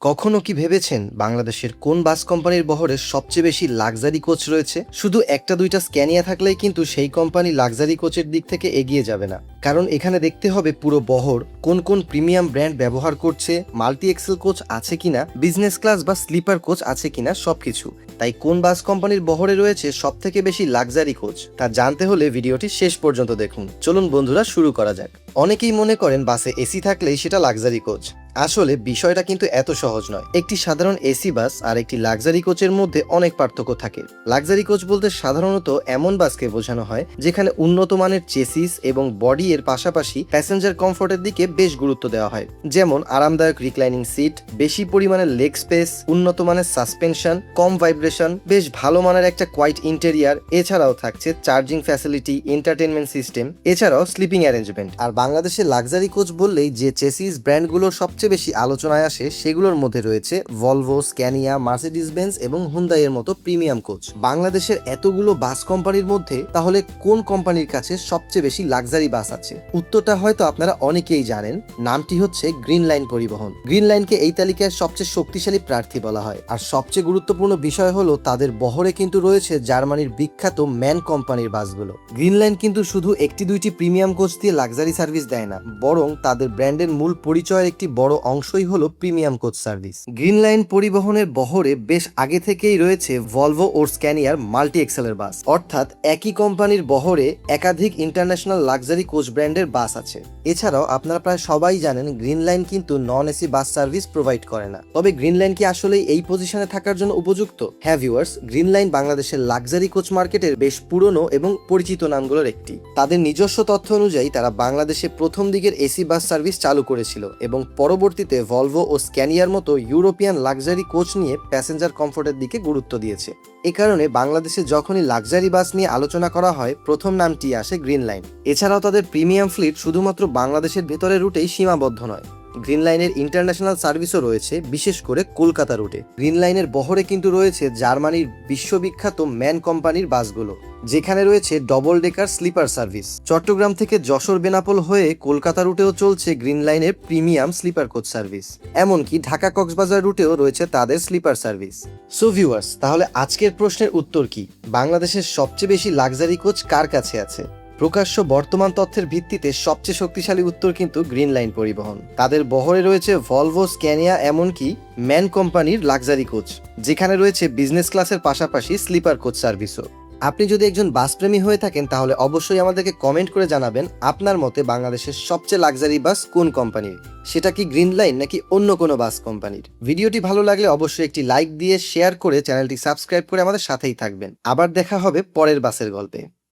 কখনো কি ভেবেছেন বাংলাদেশের কোন বাস কোম্পানির বহরে সবচেয়ে বেশি লাক্সারি কোচ রয়েছে? শুধু একটা দুইটা স্ক্যানিয়া থাকলেই কিন্তু সেই কোম্পানি লাক্সারি কোচের দিক থেকে এগিয়ে যাবে না, কারণ এখানে দেখতে হবে পুরো বহর কোন কোন প্রিমিয়াম ব্র্যান্ড ব্যবহার করছে, মাল্টি এক্সেল কোচ আছে কিনা, বিজনেস ক্লাস বা স্লিপার কোচ আছে কিনা, সবকিছু। তাই কোন বাস কোম্পানির বহরে রয়েছে সব থেকে বেশি লাক্সারি কোচ তা জানতে হলে ভিডিওটি শেষ পর্যন্ত দেখুন। চলুন বন্ধুরা, শুরু করা যাক। অনেকেই মনে করেন বাসে এসি থাকলেই সেটা লাক্সারি কোচ। আসলে বিষয়টা কিন্তু এত সহজ নয়। একটি সাধারণ এসি বাস আর একটি লাক্সারি কোচের মধ্যে অনেক পার্থক্য থাকে। লাক্সারি কোচ বলতে সাধারণত এমন বাসকে বোঝানো হয় যেখানে উন্নত মানের চেসিস এবং বডি এর পাশাপাশি প্যাসেঞ্জার কমফোর্টের দিকে বেশ গুরুত্ব দেওয়া হয়, যেমন আরামদায়ক রিক্লাইনিং সিট, বেশি পরিমাণের লেগ স্পেস, উন্নত মানের সাসপেনশন, কম ভাইব্রেশন, বেশ ভালো মানের একটা কোয়াইট ইন্টেরিয়ার, এছাড়াও থাকছে চার্জিং ফ্যাসিলিটি, এন্টারটেনমেন্ট সিস্টেম, এছাড়াও স্লিপিং অ্যারেঞ্জমেন্ট। আর বাংলাদেশের লাক্সারি কোচ বললেই যে চেসিস ব্র্যান্ডগুলোর সবচেয়ে বেশি আলোচনায় আসে সেগুলোর মধ্যে রয়েছে ভলভো, স্ক্যানিয়া, মার্সিডিজ বেঞ্জ এবং হুন্দাই এর মতো প্রিমিয়াম কোচ। বাংলাদেশের এতগুলো বাস কোম্পানির মধ্যে তাহলে কোন কোম্পানির কাছে সবচেয়ে বেশি লাক্সারি বাস আছে? উত্তরটা হয়তো আপনারা অনেকেই জানেন। নামটি হচ্ছে গ্রিন লাইন পরিবহন। গ্রিন লাইনকে এই তালিকায় সবচেয়ে শক্তিশালী প্রার্থী বলা হয়। আর সবচেয়ে গুরুত্বপূর্ণ বিষয় হলো তাদের বহরে কিন্তু রয়েছে জার্মানির বিখ্যাত ম্যান কোম্পানির বাসগুলো। গ্রিন লাইন কিন্তু শুধু একটি দুইটি প্রিমিয়াম কোচ দিয়ে লাক্সারি সার্ভিস দেয় না, বরং তাদের ব্র্যান্ডের মূল পরিচয়ের একটি বড় অংশই হলো premium coach service. Green line পরিবহনের বহরে বেশ আগে থেকেই রয়েছে ভলভো ও স্ক্যানিয়ার মাল্টি এক্সেলের বাস, অর্থাৎ একই কোম্পানির বহরে একাধিক ইন্টারন্যাশনাল লাক্সারি কোচ ব্র্যান্ডের বাস আছে। এছাড়াও আপনারা প্রায় সবাই জানেন গ্রিন লাইন কিন্তু non AC bus service provide করে না। তবে গ্রিন লাইন কি আসলে এই পজিশনে থাকার জন্য উপযুক্ত? হ্যাঁ ভিউয়ার্স, গ্রিন লাইন বাংলাদেশের লাক্সারি কোচ মার্কেটের বেশ পুরনো এবং পরিচিত নামগুলোর একটি। তাদের নিজস্ব তথ্য অনুযায়ী তারা বাংলাদেশে প্রথম দিকের এসি বাস সার্ভিস চালু করেছিল এবং পরবর্তীতে ভলভো ও স্ক্যানিয়ার মতো ইউরোপিয়ান লাক্সারি কোচ নিয়ে প্যাসেঞ্জার কমফোর্টের দিকে গুরুত্ব দিয়েছে। এ কারণে বাংলাদেশে যখনই লাক্সারি বাস নিয়ে আলোচনা করা হয় প্রথম নামটি আসে গ্রিন লাইন। এছাড়াও তাদের প্রিমিয়াম ফ্লিট শুধুমাত্র বাংলাদেশের ভেতরের রুটেই সীমাবদ্ধ নয়। গ্রিন লাইনের ইন্টারন্যাশনাল সার্ভিসও রয়েছে, বিশেষ করে কলকাতা রুটে। গ্রিন লাইনের বহরে কিন্তু রয়েছে জার্মানির বিশ্ববিখ্যাত ম্যান কোম্পানির বাসগুলো, যেখানে রয়েছে double decker sleeper service. Chattogram থেকে যশোর বেনাপোল হয়ে কলকাতা রুটেও চলছে গ্রিন লাইনের প্রিমিয়াম স্লিপার কোচ সার্ভিস। এমনকি ঢাকা কক্সবাজার রুটেও রয়েছে তাদের স্লিপার সার্ভিস। সো ভিউয়ার্স, তাহলে আজকের প্রশ্নের উত্তর কি? বাংলাদেশের সবচেয়ে বেশি লাক্সারি কোচ কার কাছে আছে? প্রকাশ্য বর্তমান তথ্যের ভিত্তিতে সবচেয়ে শক্তিশালী উত্তর কিন্তু গ্রিন লাইন পরিবহন। তাদের বহরে রয়েছে ভলভো, স্ক্যানিয়া, এমনকি ম্যান কোম্পানির লাক্সারি কোচ, যেখানে রয়েছে বিজনেস ক্লাসের পাশাপাশি স্লিপার কোচ সার্ভিসও। আপনি যদি একজন বাসপ্রেমী হয়ে থাকেন তাহলে অবশ্যই আমাদেরকে কমেন্ট করে জানাবেন আপনার মতে বাংলাদেশের সবচেয়ে লাক্সারি বাস কোন কোম্পানির। সেটা কি গ্রিন লাইন নাকি অন্য কোনো বাস কোম্পানির? ভিডিওটি ভালো লাগলে অবশ্যই একটি লাইক দিয়ে শেয়ার করে চ্যানেলটি সাবস্ক্রাইব করে আমাদের সাথেই থাকবেন। আবার দেখা হবে পরের বাসের গল্পে।